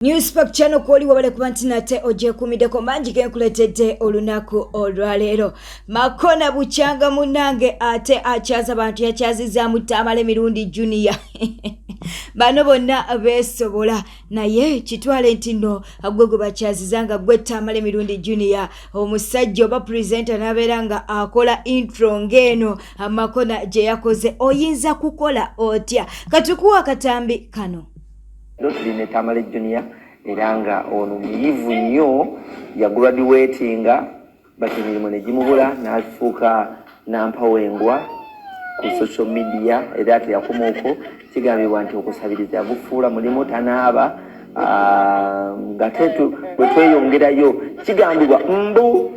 Newspack channel kwoli wabale kubantinate oje kumideko manji genkuletedde olunaku olwaleero. Makona buchanga munange ate achaza bantu yachaziza mutamale mirundi junior. Bano bonna besobola naye kitwale ntino agwego bachazizanga gwetamale mirundi junior omusajja oba presenter naberanga akola intro ngeno amakona je yakoze oyinza kukola otya katukuwa katambi kano. Tuline Tamale Junior eranga ono muyivu nnyo ya graduatinga bati milimo ne gimubula n'afuuka nampawengwa ku social media era ate yakomoko kigambibwa nti okusabiriza yabufuula mulimu tanaaba ngatetu bwe tweyongerayo kigambibwa mbu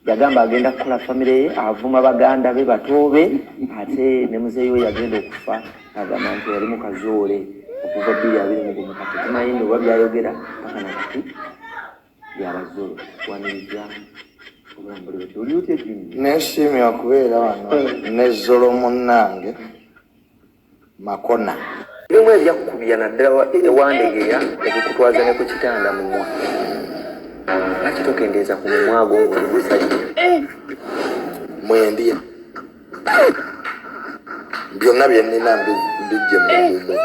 yagamba agenda kukola famire ye avuma baganda be batobe ate ne muzeeyo yagenda okufa agamba nti yali mu kazoole okuva bbiri abiri mu gumu kati tumanyi oba byayogera paka nakati byabazolo waniriza obulambuli bweti oli otya ekindi nesiimye okubeera wano nezzolo munnange Makona bimu ebyakubya naddala ewandegeya ebikutwaza ne ku kitanda mu mwa laki tokendeeza ku mumwago ng'oli musajja mwendya byonna bye nnina mbijje mu bumbe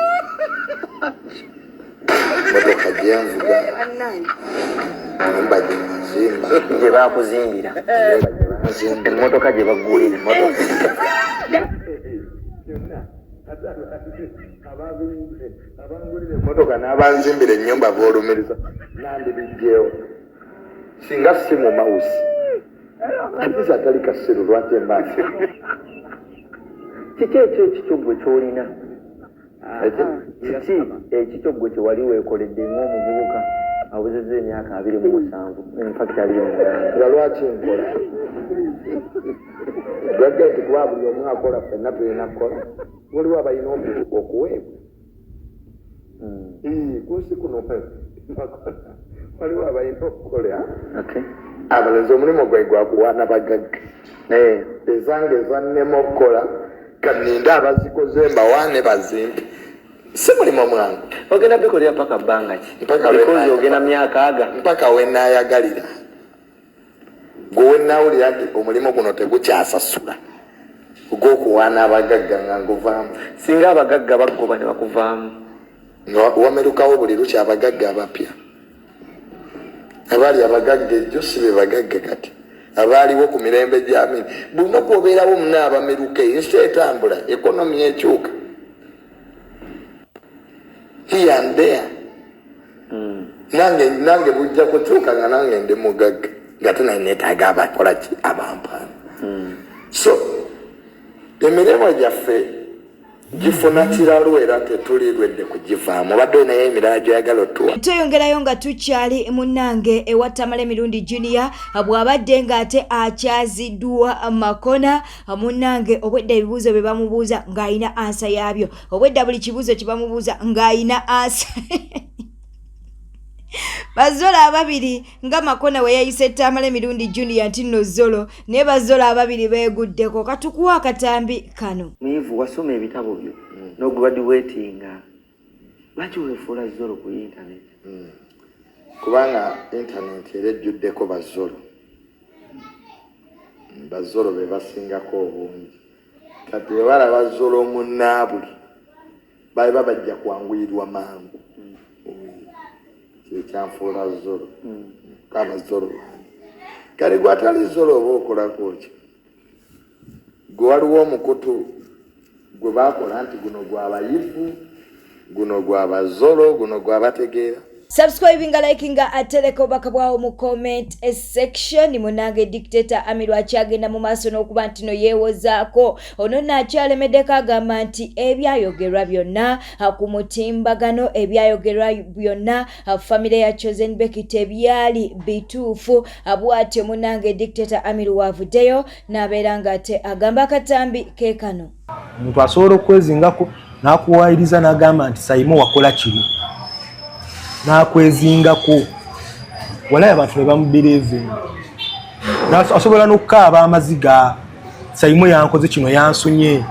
motoka gyenvuga nyumba gyemazimba gye baakuzimbira emmotoka gye baggulira emotoka n'abanzimbira ennyumba boolumiriza nandibijjeewo singa si mu mawusi atiza atali kasiru lwaki embaasi kiki ekyo ekitogwe ky'olina kiki ekitogwe kye wali weekoledde ng'omuvubuka awezezza emyaka 27 infacti aliyo nga lwaki nkola gagga nti kuba buli omu akola ffenna tulina kukola waliwo abalina okuweebwa kunsi kuno waliwo abalina okukola abalenzi omulimu gwe gwakuwaana bagagga ezange ezannema okukola kaninda abazikoze mbawaane bazimbe si mulimu mwangu ogenda bikolera paka bbanga ki because ogenda myaka aga mpaka wenaayagalira gwe wenawulira nti omulimu guno tegukyasasula ogw'okuwaana abagagga nga nguvaamu singa abagagga bagoba ne bakuvaamu wamerukawo buli lukya abagagga abapya abaali abagagga ejjo si be bagagga kati abaaliwo ku mirembe gy'amini bulina okuobeerawo muna abameruka ensi etambula ekonomi ekyuka here and there nange bujja kukyuka nga nange ndi mugagga nga tenainetaaga abakola ki abampaana so emirembe gyaffe gifuna kiralu era tetulirwedde kugivaamu badde naye emirala gyoyagala otuwa tweyongerayo nga tukyali munnange ewa Tamale mirundi junior bw'abadde ng'ate akyaziddwa Makona munnange obwedda ebibuuzo bye bamubuuza ng'alina ansa yaabyo obwedda buli kibuuzo kye bamubuuza ng'alina ansa bazola ababiri nga Makona we yayise Tamale mirundi junior nti nno zolo naye bazola ababiri beeguddeko katukuwa akatambi kano muyivu wasoma ebitabo byo no graduatinga lwaki weefuula zolo ku internet kubanga internet era ejjuddeko bazolo be basingako obungi kati bwe balaba zolo munnaabuli baali babajja kwanguyirwa mangu ekyanfuula zolo kaba zolo kale gwatali zolo oba okolako ki gwe waliwo omukutu gwe baakola nti guno gw'abayivu guno gw'abazolo guno gw'abategeera subscribinga likinga ateleko bakabwawo mu comment section munange dictator Amiru akyagenda mu maaso n'okuba nti no yeewozaako ono nakyalemeddeko agamba nti ebyayogerwa byonna ku mutimbagano ebyayogerwa byonna famire ya Chosen Becky tebyali bituufu bw'atyo munange dictator Amiru wavuddeyo n'abeera ng'ate agamba akatambi ke kano omuntu asobola okwezingako n'akuwaayiriza n'agamba nti Sayimu wakola kino nakwezingako walayo abantu ne bamubiriivinga asobola n'okukaaba amaziga Sayimu yankoze kino yansunye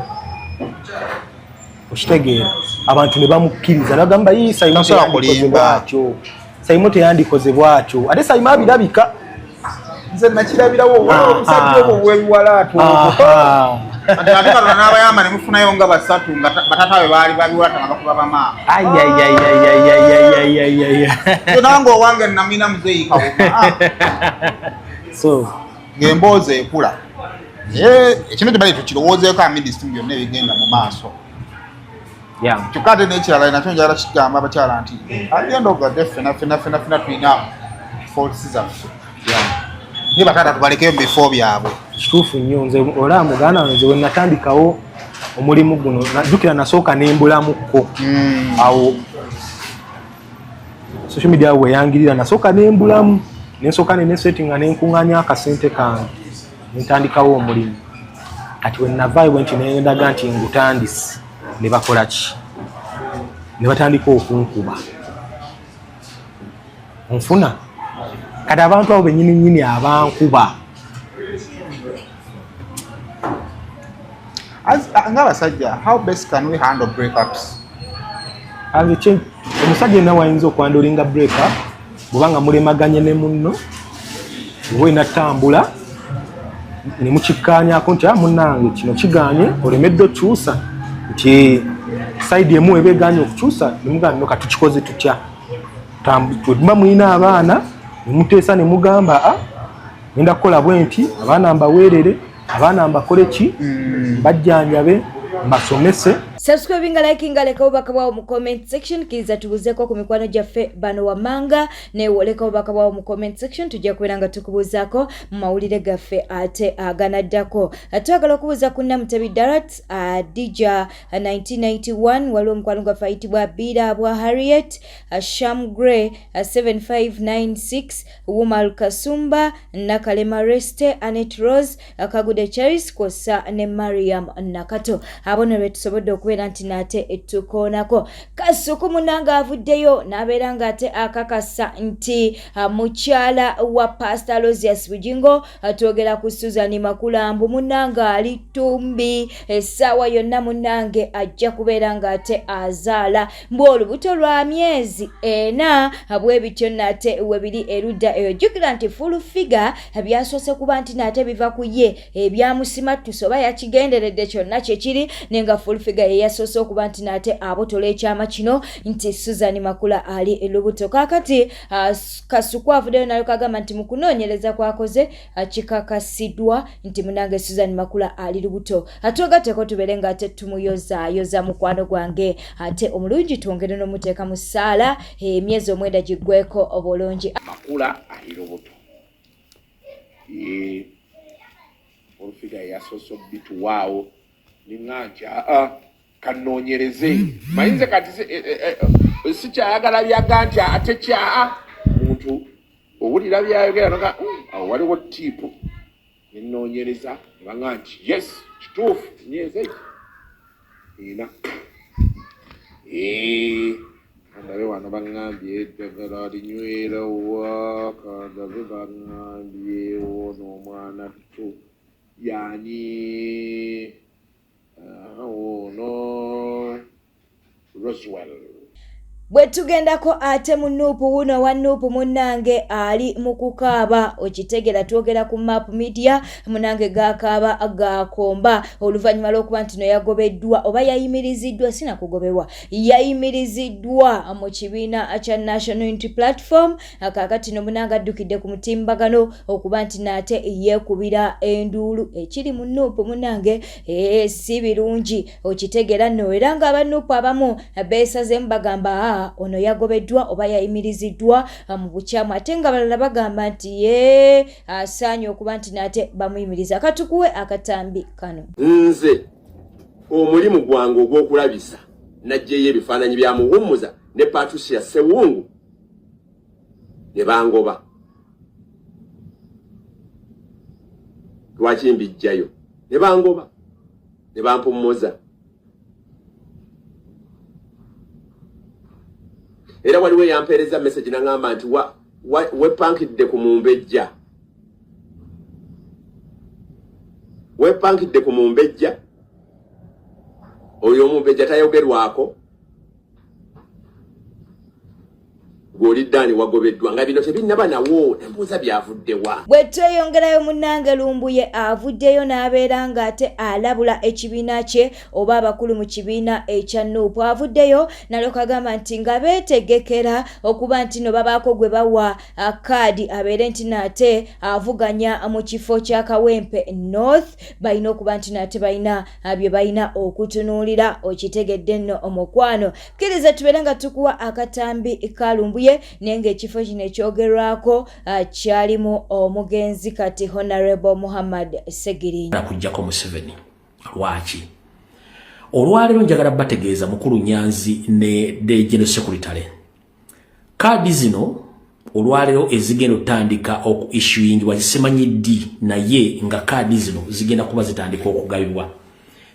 okitegeera abantu ne bamukkiriza nagamba yi Saimo teyandikoze bwatyo Saimo teyandikoze bwatyo ate Saimo abirabika nze nakirabirawo omusajja obwo bwebiwalaatu ate balona n'abayamba ne mufunayo nga basatu nga batata we baali babiwalata nga bakuba bamaama nange owange namina muzeeyi kawuma so ng'emboozi ekula ekintu tebali tukirowoozeeko aminisitiri byonna ebigenda mu maaso kyokka ate n'ekirala nakyo njala kigamba abakyala nti agenda ogadde ffena tulina folsi zaffe naye batata tubalekeyo mu bifo byabwe kituufu nnyo nze olaba muganda nze we natandikawo omulimu guno jjukira nasooka nembulamuko awo social media weyangirira nasooka nembulamu nensooka nenesettinga nenkuŋŋaanya akasente kange nentandikawo omulimu kati we navaayo bwe nti nendaga nti ngutandise ne bakola ki ne batandika okunkuba onfuna kati abantu abo bennyini abankuba ng'abasajja how best can we handle breakups omusajja yenna wayinza okwandolinga breakup bwobanga mulemaganye ne munno oba olina ttambula ne mukikkaanyako nti munnange kino kiganye olemedde okyusa nti saidi emu eba eganye okukyusa nemugamba kati tukikoze tutya bwemuba mulina abaana nemuteesa ne mugamba ngenda kukola bwe nti abaana mbaweerere abaana mbakole ki bajjanjabe mbasomese subscribing likinga leka obubaka bwawo mu comment section kiriza tubuzeeko ku mikwano gyaffe bano wammanga newoleka obubaka bwawo mu comment section tujja kubeera nga tukubuuzaako mu mawulire gaffe ate aganaddako twagala okubuuza ku Namutebi Darat Dija 1991 waliwo omukwano gwaffe ayitibwa Bira bwa Harriet Sham Gray 7596 Wumal Kasumba Nakalema Reste Anet Rose Kagude Charis kosa ne Mariam Nakato abono betusobodde okubeera nti nate etukoonako Kasuku munanga avuddeyo n'abeera nga ate akakasa nti mukyala wa Pastor Rosias Bujingo atwogera ku Susan Makulambu munanga ali Tumbi essaawa yonna munange ajja kubeera nga ate azaala mbu olubuto lwa myezi 4 bwe bityo nate webiri erudda eyo jjukira nti full figure byasoose kuba nti nate biva ku ye ebyamusima tusoba yakigenderedde kyonna kyekiri nenga full figure yasoose okuba nti nate abotola ekyama kino nti Susan Makula ali elubuto kakati Kasuku avuddeyo nayo kagamba nti mu kunoonyereza kwakoze kikakasidwa nti munange Susan Makula ali lubuto atugatteko tubeere nga ate tumuyozaayoza mukwano gwange ate omulungi twongere n'omuteeka mu ssaala emyezi 9 giggweko obulungi Makula ali lubuto olufiga yasoso bitu wao ningaja kanoonyereze mayinze kati sikyayagala byaga nti ate kya muntu owulira byayogera noga awo waliwo tipu ninoonyereza nebanga nti yes kituufu nyeze ina kandabe wano baŋŋambye eddagala linywera wa kandabe baŋŋambye ono omwana tu yani ono Roswell bwe tugendako ate mu Nuupu wuno wa Nuupu munange ali mu kukaaba okitegera twogera ku Map Media munange gakaaba agakomba oluvannyuma lw'okuba nti no yagobeddwa oba yayimiriziddwa sina kugobebwa yayimiriziddwa mu kibiina kya National Unity Platform kakati no munange addukidde ku mutimbagano okuba nti nate yeekubira enduulu ekiri mu Nuupu munange si birungi okitegera no era nga aba Nuupu abamu beesazeemu bagamba ono yagobeddwa oba yayimiriziddwa mu bukyamu ate nga balala bagamba nti asaanye okuba nti nate bamuyimiriza katukuwe akatambi kano nze omulimu gwange ogw'okulabisa najjeyo ebifaananyi bya Muwummuza ne Patricia Sewungu ne bangoba lwaki mbijjayo ne bangoba ne bampummuza era waliwo yampeereza message nangamba nti wepankidde ku Mumbejja wepankidde ku Mumbejja oyo Mumbejja tayogerwako gwoli Dani wagobeddwa nga bino tebinnaba nawo nembuuza byavuddewa. Bwe tweyongerayo munnange Lumbuye avuddeyo n'abeera ng'ate alabula ekibiina kye oba abakulu mu kibiina ekya Nuupu. Avuddeyo nalyoka agamba nti nga beetegekera okuba nti no babaako gwe bawa kaadi abeere nti nate avuganya mu kifo kya Kawempe North, balina okuba nti nate balina bye balina okutunuulira. Okitegedde nno omukwano, kkiriza tubeere nga tukuwa akatambi ka Lumbuye naye ng'ekifo kino ekyogerwako kyalimu omugenzi kati Honorable Muhammad Segirinya kujjako Museveni. Lwaki olwaleero njagala bategeeza mukulu Nyanzi ne General Secretary kaadi zino olwaleero ezigenda otandika oku issuing wazisemanyiddi naye nga kaadi zino zigenda kuba zitandika okugabibwa.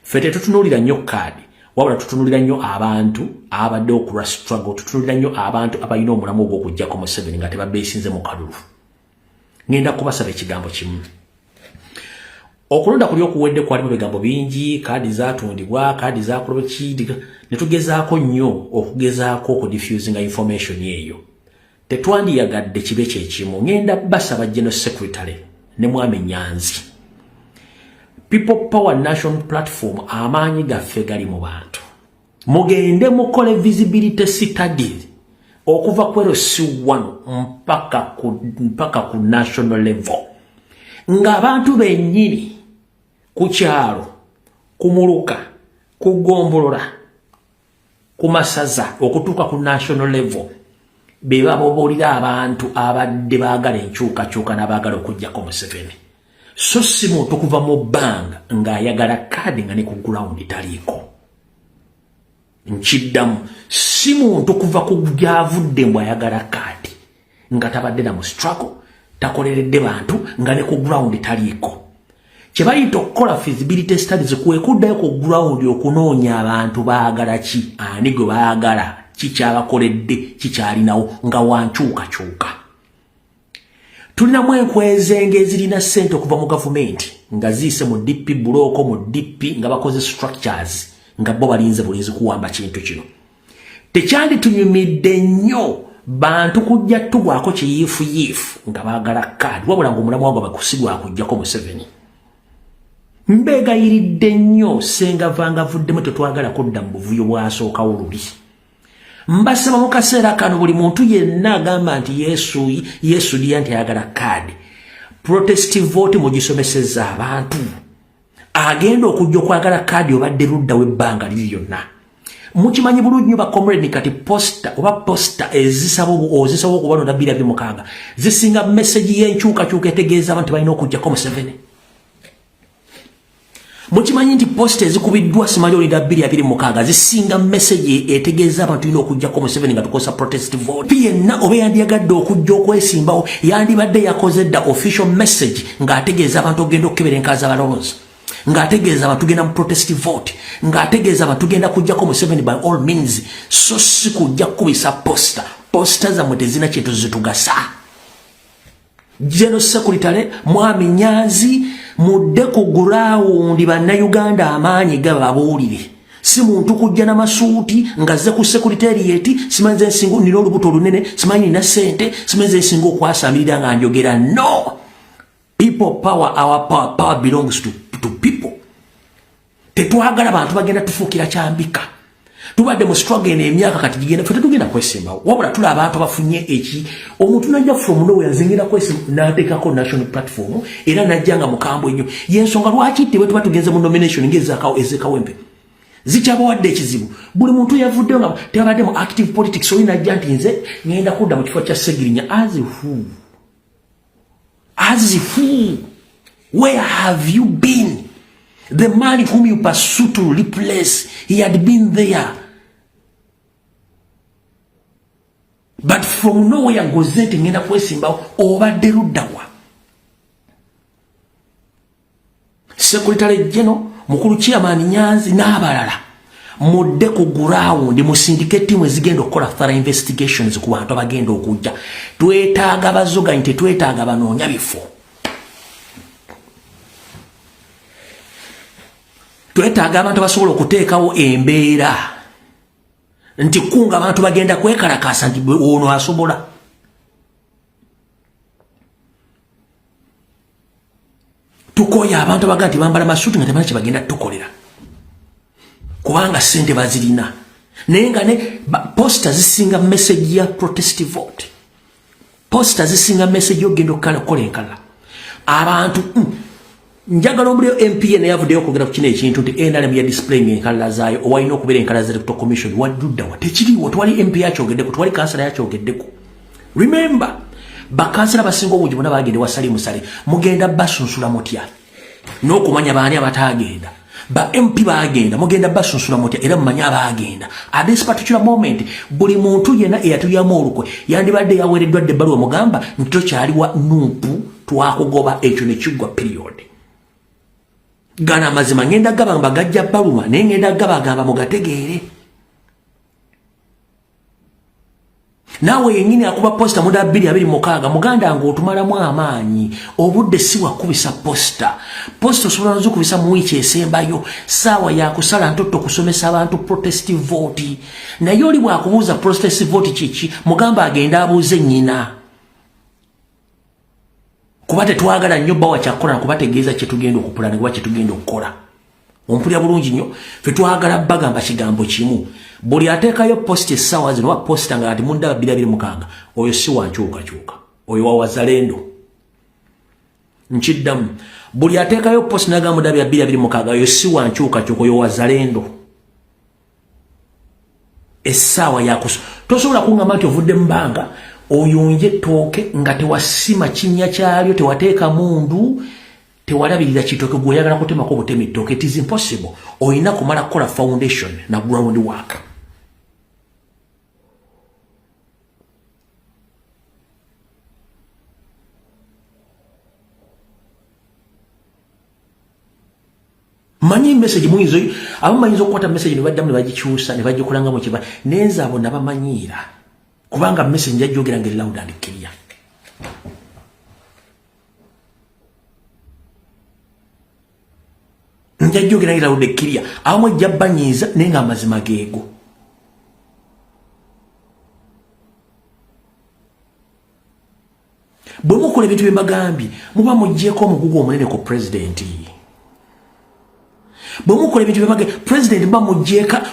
Fete tutunulira nnyo kaadi wabula tutunulira nnyo abantu abadde okula struggle, tutunulira nnyo abantu abalina omulamu ogw'okujjako Museveni nga tebabeesinze mu kalulu. Ngenda kubasaba ekigambo kimu. Okulonda kuli okuwedde kwalimu bigambo bingi, kaadi zaatundibwa, kaadi zakola ki, ne tugezaako nnyo okugezaako okudiffusinga information eyo. Tetwandiyagadde kibe kyekimu. Ngenda basaba General Secretary ne Mwami Nyanzi. People Power National Platform amaanyi gaffe gali mu bantu. Mugende mukole visibility studies okuva ku LC1 mpaka ku national level. Nga abantu bennyini ku kyalo, ku Muluka, ku Gombolola, ku Masaza okutuuka ku national level beba bobolira abantu abadde baagala enkyukakyuka n'abaagala okujjako Museveni. So si muntu kuva mu bbanga ng'ayagala kaadi nga ne ku ground taliiko. Nkiddamu, si muntu kuva ku gyavudde mbw ayagala kaadi nga tabadde na mu struggle, takoleredde bantu nga ne ku ground taliiko. Kye bayita okukola feasibility studies kwe kuddayo ku ground okunoonya abantu baagala ki, ani gwe baagala, kikyabakoledde, kikyalinawo nga wankyukakyuka. Tulinamu enkwezenge ezirina ssente okuva mu gavumenti nga ziise mu DP buloko mu DP nga bakoze structures nga bo balinze bulinzi kuwamba kintu kino. Tekyanditunyumidde nnyo bantu kujja tugwako kiyiifuyiifu nga baagala kaadi wabula ng'omulamu wange bakusigwa kujjako Museveni. Mbeegayiridde nnyo senga vanga vuddemu tetwagala kudda mu buvuyo bwasookawo luli. Mbasaba mu kaseera kano buli muntu yenna agamba nti Yesu liya nti ayagala kaadi. Protest vote mugisomesezza abantu. Agenda okujja okwagala kaadi obadde ludda w'ebbanga liri lyonna. Mukimanyi bulungi nnyo bakomredi kati posta ezisaba okubalonda 2026 zisinga message y'enkyukakyuka etegeeza abantu balina okujjako Museveni. Mukimanyi nti posta ezikubiddwa simanyi olinda 2026 zisinga message etegeeza abantu balina okujjako Museveni nga tukosa protest vote. Yenna oba yandiyagadde okujja okwesimbawo yandibadde yakoze dda official message ng'ategeeza abantu okugenda okukebera enkazi abalonzi, ng'ategeeza abantu tugenda mu protest vote, ng'ategeeza abantu tugenda kujjako Museveni by all means, so si kujja kukubisa posta zammwe tezina kintu zitugasa. General Secretary Mwami Nyanzi mudde ku ground bannayuganda amaanyi gababuulire. Si muntu kujja n'amasuuti ng'azze ku secretariat, simanyi nze nsinga nina olubuto olunene, simanyi nina ssente, simanyi nze nsinga okwasamirira nga njogera. No! People power, our power belongs to people. Tetwagala bantu bagenda tufuukira kyambika. Tubadde mu struggle n'emyaka kati gigenda ffe tetugenda kwesimbawo. Wabula tula abantu bafunye eki. Omuntu najja from nowhere azengera kwesimba n'ateekako national platform era najja nga mukambwe nnyo. Y'ensonga lwaki bwe tuba tugenze mu nomination ez'Ekawempe. Zikyabawadde ekizibu. Buli muntu yavuddeyo nga tebadde mu active politics oli najja nti nze ngenda kudda mu kifo kya Segirinya. As who? Where have you been? The man whom you pursue to replace, he had been there. But from nowhere gozeti ngenda kwesimbawo obadde luddawa. Secretary General mukulu chairman Nyanzi n'abalala mudde ku ground mu syndicate team ezigenda okukola thorough investigations ku bantu abagenda okujja. Twetaaga bazoga nti twetaaga banoonya bifo. Twetaaga abantu basobola okuteekawo embeera nti kunga abantu bagenda kwekalakasa nti ono asobola. Tukoya abantu baga nti bambala masuti nga temanyi kye bagenda tukolera kubanga sente bazirina naye nga ne posta zisinga message ya protest vote, posta zisinga message yogenda okukola enkala abantu njagala omulio MPN yavuddeyo okwogera ku kino ekintu nti NRM ya displaying enkala zaayo owalina okubeera enkala za electoral commission waduddawa tekiriwo tewali MP yakyogeddeko tewali kansala yakyogeddeko. Remember bakansala basinga obungi bonna bagende wasali musale mugenda basunsula mutya n'okumanya baani abatagenda ba MP bagenda mugenda basunsula mutya era mumanya abagenda at this particular moment buli muntu yena eyatuyamu olukwe yandibadde yaweereddwa dde ebbaluwa mugamba nti tokyaliwa nuupu twakugoba ekyo ne kiggwa period. Gana mazima ngenda gabamba gajja baluma naye ngenda gabagamba mugategeere. Nawe yenyini akuba posta muda 226 muganda ngo otumalamu amaanyi obudde si wakubisa posta osobola nzo kubisa mu wiki esembayo sawa ya kusala ntoto kusomesa abantu protest vote naye oli bwakubuuza protest vote kiki mugamba agenda abuuze nnyina kuba tetwagala nnyo bawa kyakola kuba tegeeza kye tugenda okupulana kuba kye tugenda okukola. Ompulira bulungi nnyo fe twagala bagamba kigambo kimu buli ateekayo post essaawa zino wa posta nga ati munda 226 oyo si wankyukakyuka oyo wa wazalendo nkiddamu buli ateekayo post naga munda 226 oyo si wankyukakyuka oyo wazalendo essaawa yakuso tosobola kungamba nti ovudde mbanga oyonje tooke nga tewasima kinnya kyalyo tewateeka mundu tewalabirira kitooke gweyagala kutemako obutemi ttooke. It is impossible. Oyina kumala kukola foundation na ground work. Manyi message mwizo abamanyizo okukwata message ne baddamu ne bagikyusa ne bagikolanga mu kiba nenza abo nabamanyiira kubanga message njajjogera ngeri loud and clear. Njajjogera ngeri loud and clear abamu jabbanyiiza naye nga amazima geego. Bwe mukola ebintu bye mbagambye muba muggyeko omugugu omunene ku president. Bwe mukola ebintu bye mbagambye president mba muggyeka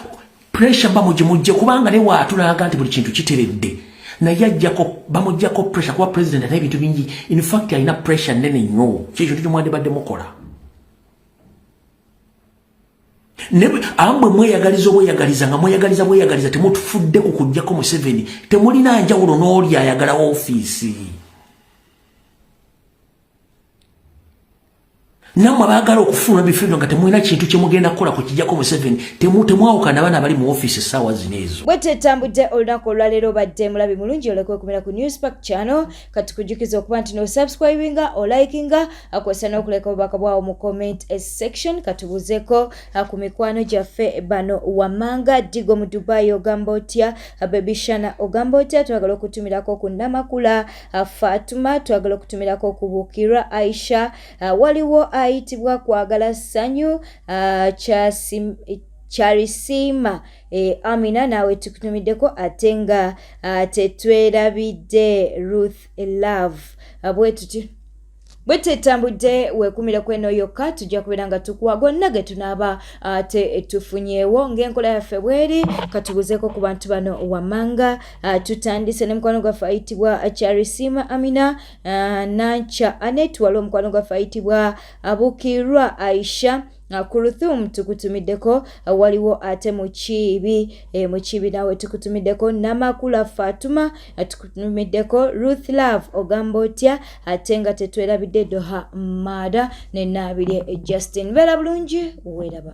pressure mba mugye kubanga ne waatulaga nti buli kintu kiteredde naye ajjako bamuggyako pressure kuba president alina ebintu bingi. In fact alina pressure nnene nnyo kyekyo kyomwandibadde mukola. Ambwe mweyagaliza obweyagaliza nga mweyagaliza bweyagaliza temutufudde ku kuggyako Museveni temulina njawulo n'oli ayagala ofiisi. Namwe baagala okufuna bifindo nga temulina kintu kye mugenda kukola ku kijjako Museveni temwawukana abaana bali mu ofiisi essaawa zino ezo. Bwe tetambudde olunaku olwaleero badde mulabi mulungi olekwekumira ku Newspark channel kati kujukiza okuba nti n'osubscribinga olikinga akwesa n'okuleka obubaka bwawo mu comment section katubuzeeko ku mikwano gyaffe bano Wamanga Digo mu Dubai ogamba otya Baby Shana ogamba otya twagala okutumirako ku Namakula Fatuma twagala okutumirako ku Bukira Aisha waliwo ayitibwa kwagala sanyu Charisima Amina nawe tukutumiddeko atenga tetwerabidde Ruth Love bwe tetambudde wekumira kweno yokka tujja kubeera nga tukuwa gonna ge tunaaba tufunyeewo ng'enkola yaffe bweri katubuzeeko ku bantu bano Wamanga tutandise ne mukwano gwaffe ayitibwa Charisima Amina Nancha Anet waliwo mukwano gwaffe ayitibwa Bukirwa Aisha Kuruthum tukutumiddeko waliwo ate mukibi nawe tukutumiddeko Namakula Fatuma tukutumiddeko Ruth Love ogamba otya ate nga tetwerabidde Doha Mada ne Nabirye Justin. Beera bulungi weeraba.